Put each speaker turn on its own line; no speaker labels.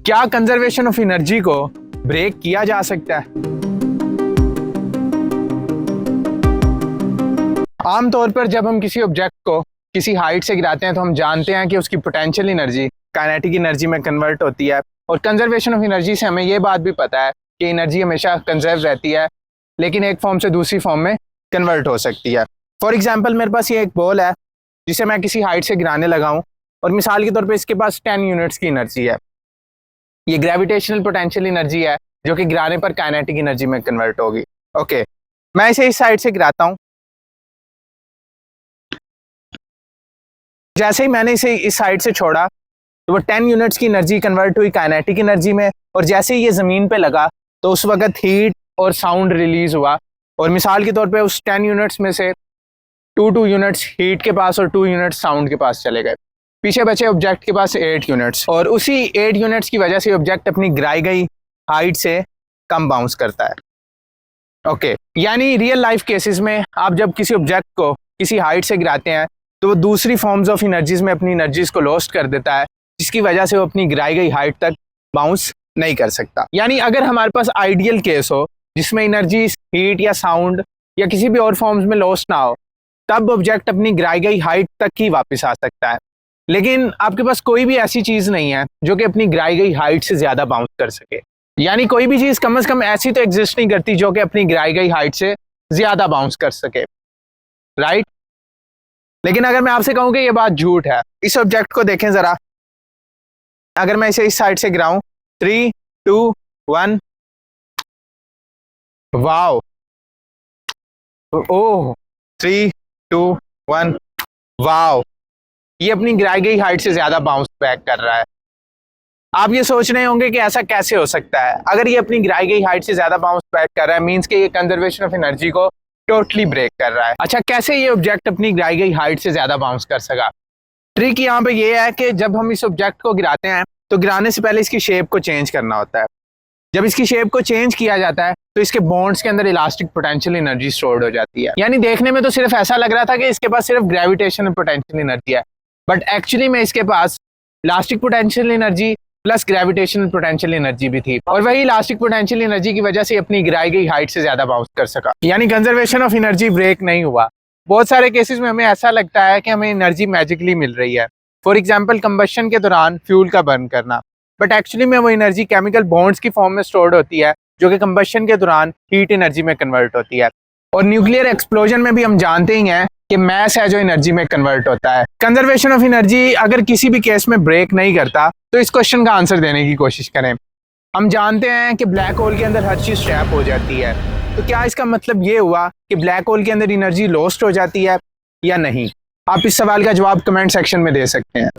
क्या conservation of energy को break किया जा सकता है? आमतौर पर जब हम किसी ऑब्जेक्ट को किसी हाइट से गिराते हैं तो हम जानते हैं कि उसकी पोटेंशियल एनर्जी काइनेटिक एनर्जी में कन्वर्ट होती है। और कंजर्वेशन ऑफ एनर्जी से हमें ये बात भी पता है कि एनर्जी हमेशा कंजर्व रहती है, लेकिन एक फॉर्म से दूसरी फॉर्म में कन्वर्ट हो सकती है। फॉर एग्जाम्पल, मेरे पास ये एक बॉल है जिसे मैं किसी हाइट से गिराने लगा हूँ और मिसाल के तौर पे इसके पास 10 यूनिट्स की एनर्जी है। ये ग्रेविटेशनल पोटेंशियल एनर्जी है जो कि गिराने पर काइनेटिक एनर्जी में कन्वर्ट होगी। ओके, मैं इसे इस साइड से गिराता हूँ। जैसे ही मैंने इसे इस साइड से छोड़ा तो वो 10 यूनिट्स की एनर्जी कन्वर्ट हुई काइनेटिक एनर्जी में, और जैसे ही ये ज़मीन पे लगा तो उस वक्त हीट और साउंड रिलीज हुआ। और मिसाल के तौर पे उस 10 यूनिट्स में से 2 यूनिट्स हीट के पास और 2 यूनिट्स साउंड के पास चले गए। पीछे बचे ऑब्जेक्ट के पास 8 यूनिट्स, और उसी 8 यूनिट्स की वजह से ऑब्जेक्ट अपनी गिराई गई हाइट से कम बाउंस करता है। ओके, यानी रियल लाइफ केसेस में आप जब किसी ऑब्जेक्ट को किसी हाइट से गिराते हैं तो वो दूसरी फॉर्म्स ऑफ एनर्जीज में अपनी एनर्जीज को लॉस्ट कर देता है, जिसकी वजह से वो अपनी गिराई गई हाइट तक बाउंस नहीं कर सकता। यानी अगर हमारे पास आइडियल केस हो जिसमें एनर्जी हीट या साउंड या किसी भी और फॉर्म्स में लॉस्ट ना हो, तब ऑब्जेक्ट अपनी गिराई गई हाइट तक ही वापस आ सकता है। लेकिन आपके पास कोई भी ऐसी चीज़ नहीं है जो कि अपनी गिराई गई हाइट से ज़्यादा बाउंस कर सके। यानी कोई भी चीज़ कम से कम ऐसी तो एग्जिस्ट नहीं करती जो कि अपनी गिराई गई हाइट से ज़्यादा बाउंस कर सके, राइट? लेकिन अगर मैं आपसे कहूँ कि ये बात झूठ है, इस ऑब्जेक्ट को देखें ज़रा। अगर मैं इसे इस साइड से गिराऊं, 3, 2, 1, वाओ, ओह, 3, 2, 1, वाओ, ये अपनी गिराई गई हाइट से ज्यादा बाउंस बैक कर रहा है। आप ये सोच रहे होंगे कि ऐसा कैसे हो सकता है? अगर ये अपनी गिराई गई हाइट से ज्यादा बाउंस बैक कर रहा है, मींस कि ये कंजर्वेशन ऑफ एनर्जी को टोटली ब्रेक कर रहा है। अच्छा, कैसे ये ऑब्जेक्ट अपनी गिराई गई हाइट से ज्यादा बाउंस कर सका? ट्रिक यहाँ पे ये है कि जब हम इस ऑब्जेक्ट को गिराते हैं तो गिराने से पहले इसकी शेप को चेंज करना होता है। जब इसकी शेप को चेंज किया जाता है तो इसके बॉन्ड्स के अंदर इलास्टिक पोटेंशियल एनर्जी स्टोर्ड हो जाती है। यानी देखने में तो सिर्फ ऐसा लग रहा था कि इसके पास सिर्फ ग्रेविटेशनल पोटेंशियल एनर्जी है, बट एक्चुअली में इसके पास elastic potential energy plus gravitational potential energy भी थी, और वही इलास्टिक पोटेंशियल एनर्जी की वजह से अपनी गिराई गई हाइट से ज्यादा बाउंस कर सका। यानी कंजर्वेशन ऑफ एनर्जी ब्रेक नहीं हुआ। बहुत सारे केसेस में हमें ऐसा लगता है कि हमें एनर्जी मैजिकली मिल रही है। फॉर एग्जाम्पल, कंबशन के दौरान फ्यूल का बर्न करना, बट एक्चुअली में वो एनर्जी केमिकल बॉन्ड्स की फॉर्म में स्टोर्ड होती है जो कि कंबशन के दौरान हीट एनर्जी में कन्वर्ट होती है। और न्यूक्लियर एक्सप्लोजन में भी हम जानते ही हैं कि मैस है जो एनर्जी में कन्वर्ट होता है। कंजर्वेशन ऑफ एनर्जी अगर किसी भी केस में ब्रेक नहीं करता तो इस क्वेश्चन का आंसर देने की कोशिश करें। हम जानते हैं कि ब्लैक होल के अंदर हर चीज़ ट्रैप हो जाती है, तो क्या इसका मतलब ये हुआ कि ब्लैक होल के अंदर एनर्जी लॉस्ट हो जाती है या नहीं? आप इस सवाल का जवाब कमेंट सेक्शन में दे सकते हैं।